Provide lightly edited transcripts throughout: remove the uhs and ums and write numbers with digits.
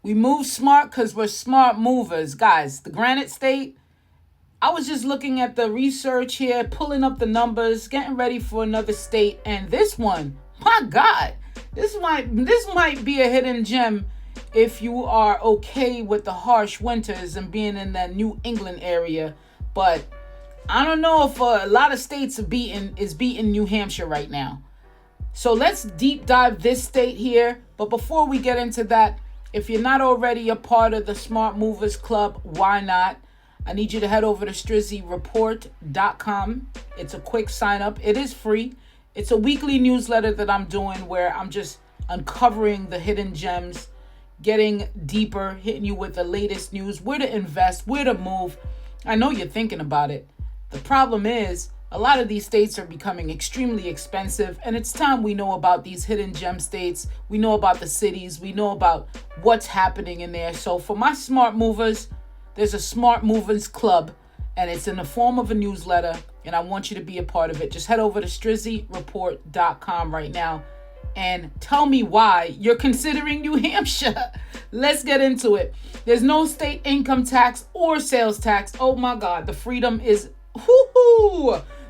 We move smart because we're smart movers. Guys, the Granite State, I was just looking at the research here, pulling up the numbers, getting ready for another state. And this one, my God, this might be a hidden gem if you are okay with the harsh winters and being in that New England area. But I don't know if a lot of states is beating New Hampshire right now. So let's deep dive this state here. But before we get into that, if you're not already a part of the Smart Movers Club, why not? I need you to head over to strizzyreport.com. It's a quick sign up. It is free. It's a weekly newsletter that I'm doing where I'm just uncovering the hidden gems, getting deeper, hitting you with the latest news, where to invest, where to move. I know you're thinking about it. The problem is a lot of these states are becoming extremely expensive, and it's time we know about these hidden gem states. We know about the cities. We know about what's happening in there. So for my smart movers, there's a Smart Movers Club, and it's in the form of a newsletter, and I want you to be a part of it. Just head over to strizzyreport.com right now and tell me why you're considering New Hampshire. Let's get into it. There's no state income tax or sales tax. Oh my God, the freedom is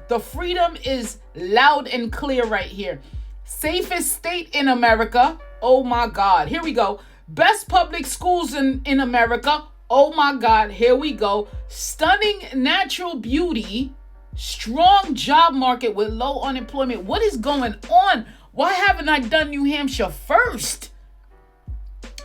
the freedom is loud and clear right here. Safest state in America. Oh my God. Here we go. Best public schools in America. Oh my God. Here we go. Stunning natural beauty. Strong job market with low unemployment. What is going on? Why haven't I done New Hampshire first?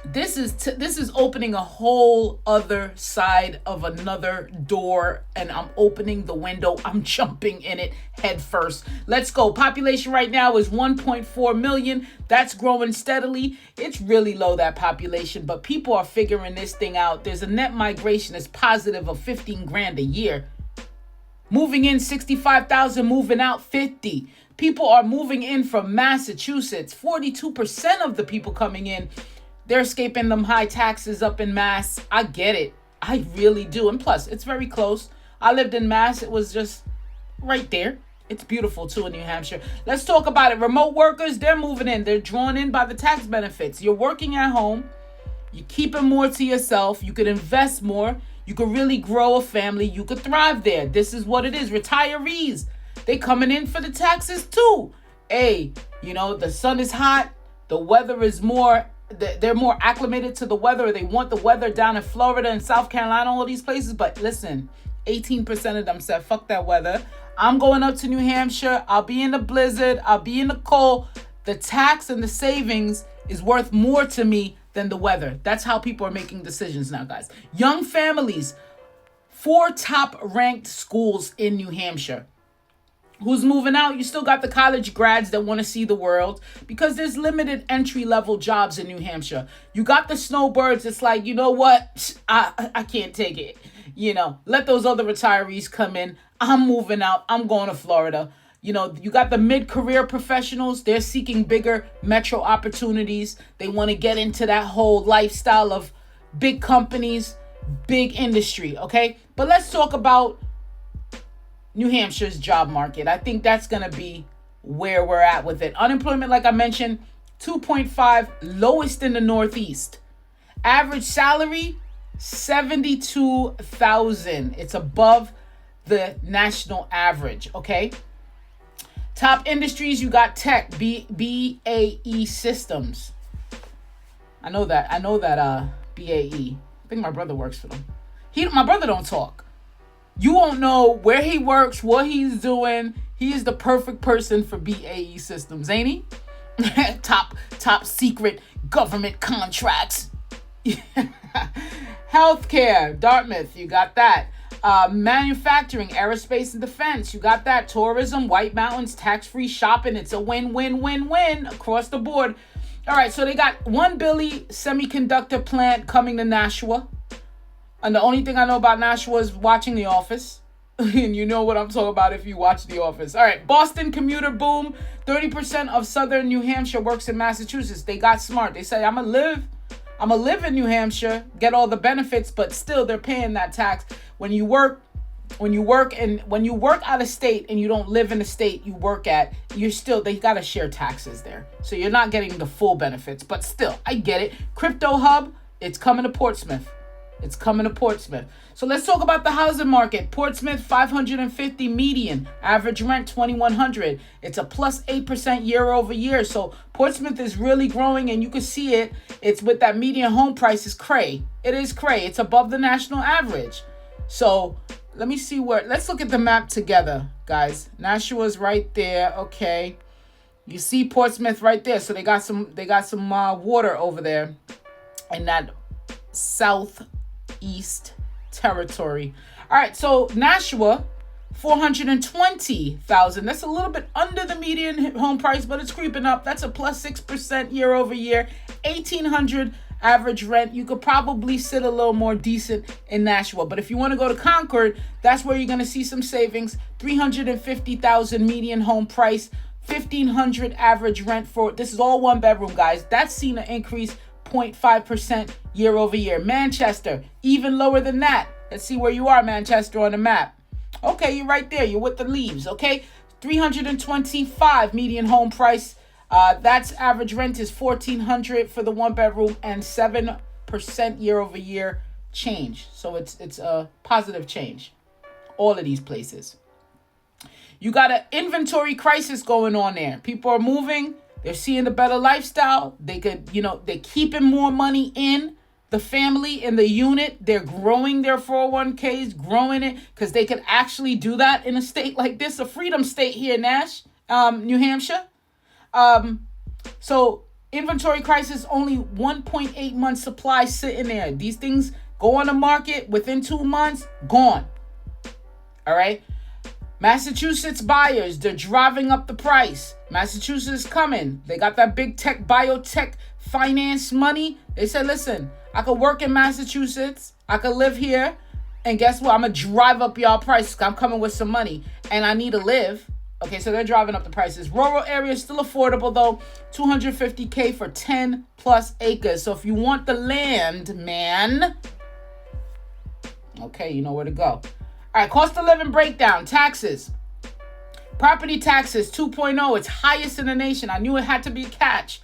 This is opening a whole other side of another door, and I'm opening the window. I'm jumping in it head first. Let's go. Population right now is 1.4 million. That's growing steadily. It's really low, that population, but people are figuring this thing out. There's a net migration that's positive of 15 grand a year. Moving in 65,000, moving out 50. People are moving in from Massachusetts. 42% of the people coming in, they're escaping them high taxes up in Mass. I get it. I really do. And plus, it's very close. I lived in Mass. It was just right there. It's beautiful too in New Hampshire. Let's talk about it. Remote workers, they're moving in. They're drawn in by the tax benefits. You're working at home. You're keeping more to yourself. You could invest more. You could really grow a family. You could thrive there. This is what it is. Retirees, they coming in for the taxes too. Hey, the sun is hot. The weather is they're more acclimated to the weather. They want the weather down in Florida and South Carolina, all these places. But listen, 18% of them said, fuck that weather. I'm going up to New Hampshire. I'll be in the blizzard. I'll be in the cold. The tax and the savings is worth more to me than the weather. That's how people are making decisions now, guys. Young families, 4 top ranked schools in New Hampshire. Who's moving out? You still got the college grads that want to see the world because there's limited entry-level jobs in New Hampshire. You got the snowbirds. It's like, you know what? I can't take it. Let those other retirees come in. I'm moving out. I'm going to Florida. You got the mid-career professionals. They're seeking bigger metro opportunities. They want to get into that whole lifestyle of big companies, big industry, okay? But let's talk about New Hampshire's job market. I think that's going to be where we're at with it. Unemployment, like I mentioned, 2.5, lowest in the Northeast. Average salary, $72,000. It's above the national average, okay? Top industries, you got tech, BAE Systems. I know that BAE. I think my brother works for them. My brother don't talk. You won't know where he works, what he's doing. He is the perfect person for BAE Systems, ain't he? top secret government contracts. Healthcare, Dartmouth, you got that. Manufacturing, aerospace and defense, you got that. Tourism, White Mountains, tax-free shopping. It's a win-win-win-win across the board. All right, so they got one Billy semiconductor plant coming to Nashua. And the only thing I know about Nashua is watching The Office. And you know what I'm talking about if you watch The Office. All right, Boston commuter boom. 30% of southern New Hampshire works in Massachusetts. They got smart. They say, I'm going to live in New Hampshire, get all the benefits, but still they're paying that tax. When you work out of state and you don't live in the state you work at, they got to share taxes there. So you're not getting the full benefits, but still, I get it. Crypto hub It's coming to Portsmouth. It's coming to Portsmouth. So let's talk about the housing market. Portsmouth, 550 median. Average rent, 2,100. It's a plus 8% year over year. So Portsmouth is really growing, and you can see it. It's with that median home price is cray. It is cray. It's above the national average. So let me see let's look at the map together, guys. Nashua's right there. Okay. You see Portsmouth right there. So they got some water over there in that southeast territory. All right, so Nashua, 420,000. That's a little bit under the median home price, but it's creeping up. That's a plus 6% year over year. 1,800 average rent. You could probably sit a little more decent in Nashua, but if you want to go to Concord, that's where you're going to see some savings. 350,000 median home price. 1,500 average rent for this is all one bedroom, guys. That's seen an increase 0.5% year over year. Manchester, even lower than that. Let's see where you are, Manchester, on the map. Okay, you're right there. You're with the leaves, okay? 325 median home price. That's average rent is 1,400 for the one bedroom and 7% year over year change. So it's a positive change. All of these places. You got an inventory crisis going on there. People are moving. They're seeing a better lifestyle. They could, they're keeping more money in the family, in the unit. They're growing their 401ks, growing it, because they could actually do that in a state like this, a freedom state here, New Hampshire. So inventory crisis, only 1.8 months supply sitting there. These things go on the market within 2 months, gone. All right. Massachusetts buyers, they're driving up the price. Massachusetts coming. They got that big tech, biotech finance money. They said, listen, I could work in Massachusetts. I could live here. And guess what? I'm going to drive up y'all prices. I'm coming with some money. And I need to live. Okay, so they're driving up the prices. Rural areas still affordable, though. $250K for 10 plus acres. So if you want the land, man. Okay, you know where to go. All right, cost of living breakdown, taxes. Property taxes 2.0, it's highest in the nation. I knew it had to be a catch.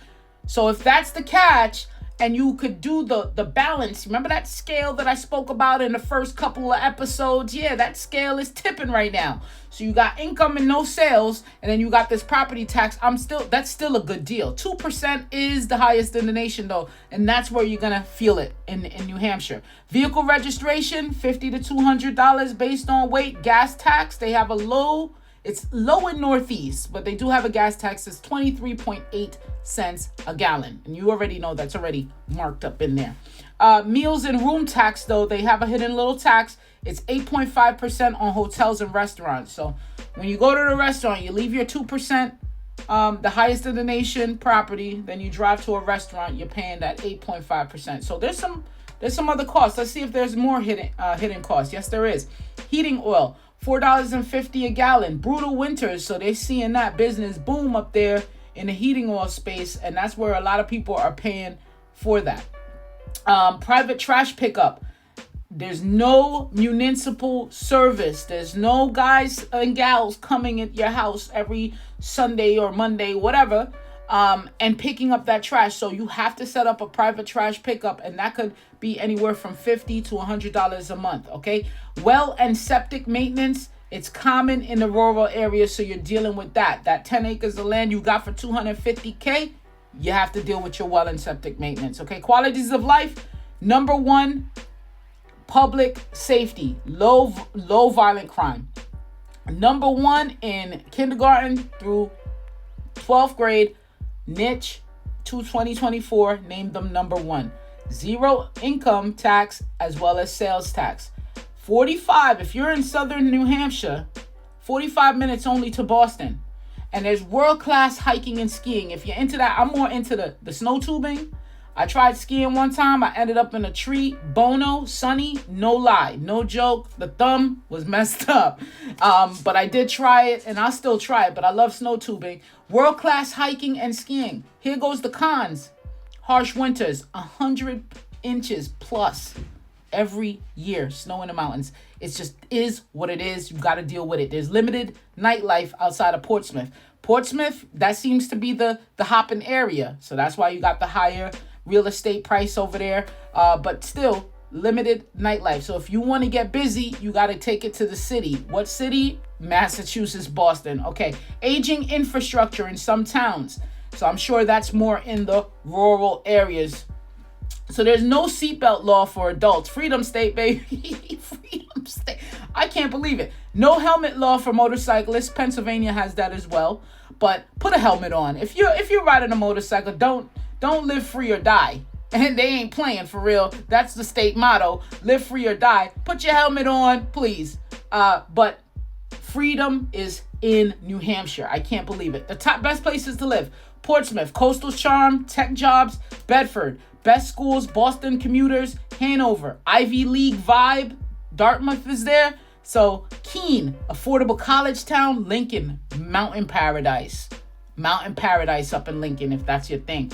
So if that's the catch, and you could do the balance, remember that scale that I spoke about in the first couple of episodes? Yeah, that scale is tipping right now. So you got income and no sales, and then you got this property tax. That's still a good deal. 2% is the highest in the nation, though, and that's where you're gonna feel it in New Hampshire. Vehicle registration, $50 to $200 based on weight. Gas tax, they have it's low in Northeast, but they do have a gas tax that's 23.8 cents a gallon. And you already know that's already marked up in there. Meals and room tax, though, they have a hidden little tax. It's 8.5% on hotels and restaurants. So when you go to the restaurant, you leave your 2%, the highest in the nation property. Then you drive to a restaurant, you're paying that 8.5%. So there's some other costs. Let's see if there's more hidden costs. Yes, there is. Heating oil, $4.50 a gallon. Brutal winters, so they're seeing that business boom up there in the heating oil space, and that's where a lot of people are paying for that. Private trash pickup. There's no municipal service. There's no guys and gals coming at your house every Sunday or Monday, whatever, and picking up that trash. So you have to set up a private trash pickup, and that could be anywhere from $50 to $100 a month, okay? Well and septic maintenance, it's common in the rural areas, so you're dealing with that. That 10 acres of land you got for $250K, you have to deal with your well and septic maintenance, okay? Qualities of life, number one, public safety, low violent crime. Number one in kindergarten through 12th grade, niche to 2024, named them number one. Zero income tax as well as sales tax. 45, if you're in southern New Hampshire, 45 minutes only to Boston. And there's world-class hiking and skiing. If you're into that, I'm more into the snow tubing. I tried skiing one time. I ended up in a tree. Bono, sunny, no lie, no joke. The thumb was messed up. But I did try it, and I'll still try it. But I love snow tubing. World-class hiking and skiing. Here goes the cons. Harsh winters, 100 inches plus every year. Snow in the mountains. It just is what it is. You got to deal with it. There's limited nightlife outside of Portsmouth. Portsmouth, that seems to be the hopping area. So that's why you got the higher real estate price over there, but still limited nightlife. So if you want to get busy, you got to take it to the city. What city? Massachusetts, Boston. Okay. Aging infrastructure in some towns. So I'm sure that's more in the rural areas. So there's no seatbelt law for adults. Freedom state, baby. Freedom state. I can't believe it. No helmet law for motorcyclists. Pennsylvania has that as well. But put a helmet on. If you're riding a motorcycle, don't live free or die. And they ain't playing for real. That's the state motto. Live free or die. Put your helmet on, please. But freedom is in New Hampshire. I can't believe it. The top best places to live: Portsmouth, coastal charm, tech jobs, Bedford, best schools, Boston commuters, Hanover, Ivy League vibe, Dartmouth is there. So Keene, affordable college town, Lincoln, Mountain Paradise up in Lincoln, if that's your thing.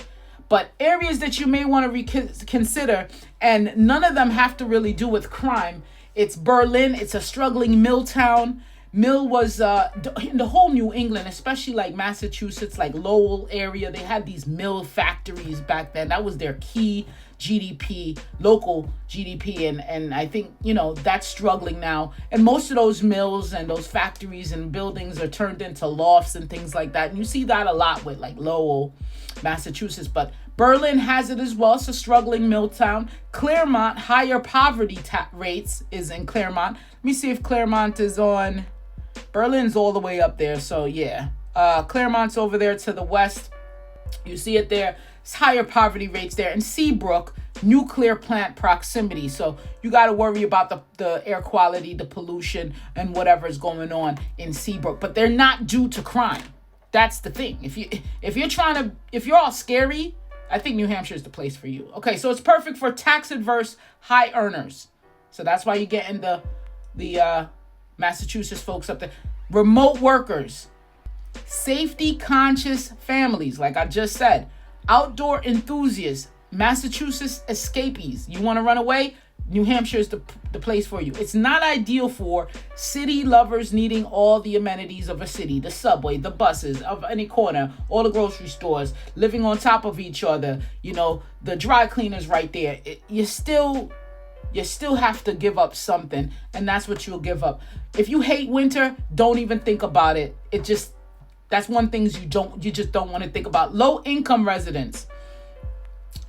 But areas that you may want to consider, and none of them have to really do with crime. It's Berlin. It's a struggling mill town. Mill was in the whole New England, especially like Massachusetts, like Lowell area. They had these mill factories back then. That was their key GDP, local GDP. And I think, that's struggling now. And most of those mills and those factories and buildings are turned into lofts and things like that. And you see that a lot with like Lowell, Massachusetts. But Berlin has it as well. It's a struggling mill town. Claremont, higher poverty rates is in Claremont. Let me see if Claremont is on. Berlin's all the way up there. So yeah, Claremont's over there to the west. You see it there. It's higher poverty rates there. And Seabrook, nuclear plant proximity. So you got to worry about the air quality, the pollution, and whatever's going on in Seabrook. But they're not due to crime. That's the thing. If you're all scary, I think New Hampshire is the place for you. Okay, so it's perfect for tax adverse high earners. So that's why you get in the Massachusetts folks up there. Remote workers, safety conscious families, like I just said, outdoor enthusiasts, Massachusetts escapees. You want to run away? New Hampshire is the place for you. It's not ideal for city lovers needing all the amenities of a city, the subway, the buses of any corner, all the grocery stores, living on top of each other, the dry cleaners right there. You still have to give up something, and that's what you'll give up. If you hate winter, don't even think about it. That's one thing you just don't want to think about. Low income residents.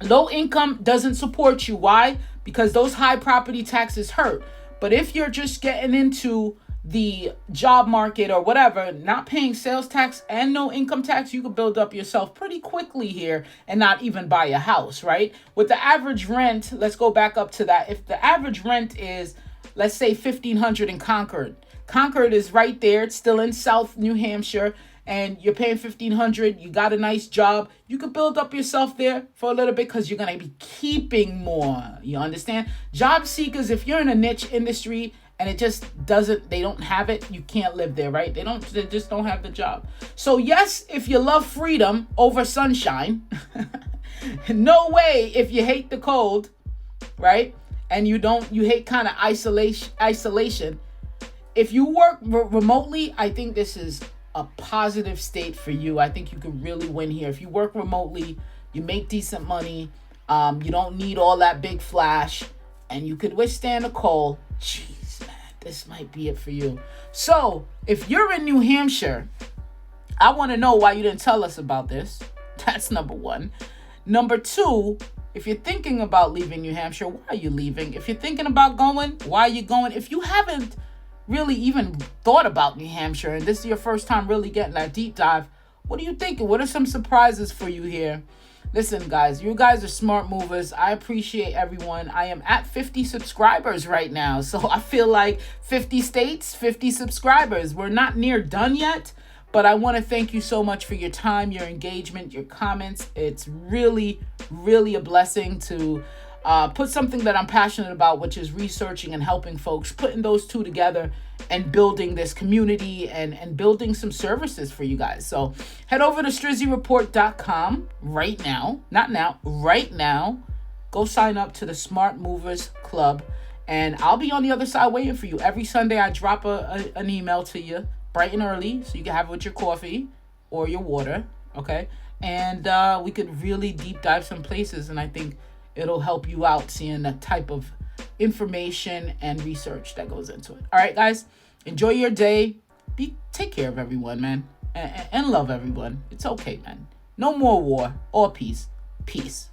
Low income doesn't support you. Why? Because those high property taxes hurt. But if you're just getting into the job market or whatever, not paying sales tax and no income tax, you could build up yourself pretty quickly here and not even buy a house, right? With the average rent, let's go back up to that. If the average rent is, let's say, $1,500 in Concord. Concord is right there. It's still in South New Hampshire. And you're paying $1,500, you got a nice job, you could build up yourself there for a little bit because you're going to be keeping more. You understand? Job seekers, if you're in a niche industry and it just they don't have it, you can't live there, right? They just don't have the job. So yes, if you love freedom over sunshine, no way if you hate the cold, right? And you hate kind of isolation. If you work remotely, I think this is a positive state for you. I think you could really win here. If you work remotely, you make decent money, you don't need all that big flash, and you could withstand the cold. Jeez, man, this might be it for you. So, if you're in New Hampshire, I want to know why you didn't tell us about this. That's number one. Number two, if you're thinking about leaving New Hampshire, why are you leaving? If you're thinking about going, why are you going? If you haven't really even thought about New Hampshire and this is your first time really getting that deep dive, what are you thinking? What are some surprises for you here? Listen, guys, you guys are smart movers. I appreciate everyone. I am at 50 subscribers right now. So I feel like 50 states, 50 subscribers. We're not near done yet, but I want to thank you so much for your time, your engagement, your comments. It's really, really a blessing to put something that I'm passionate about, which is researching and helping folks, putting those two together and building this community and building some services for you guys. So head over to strizziReport.com right now, not now, right now. Go sign up to the Smart Movers Club, and I'll be on the other side waiting for you. Every Sunday, I drop an email to you bright and early so you can have it with your coffee or your water, okay? and we could really deep dive some places. And I think it'll help you out seeing the type of information and research that goes into it. All right, guys, enjoy your day. Take care of everyone, man, and love everyone. It's okay, man. No more war or peace. Peace.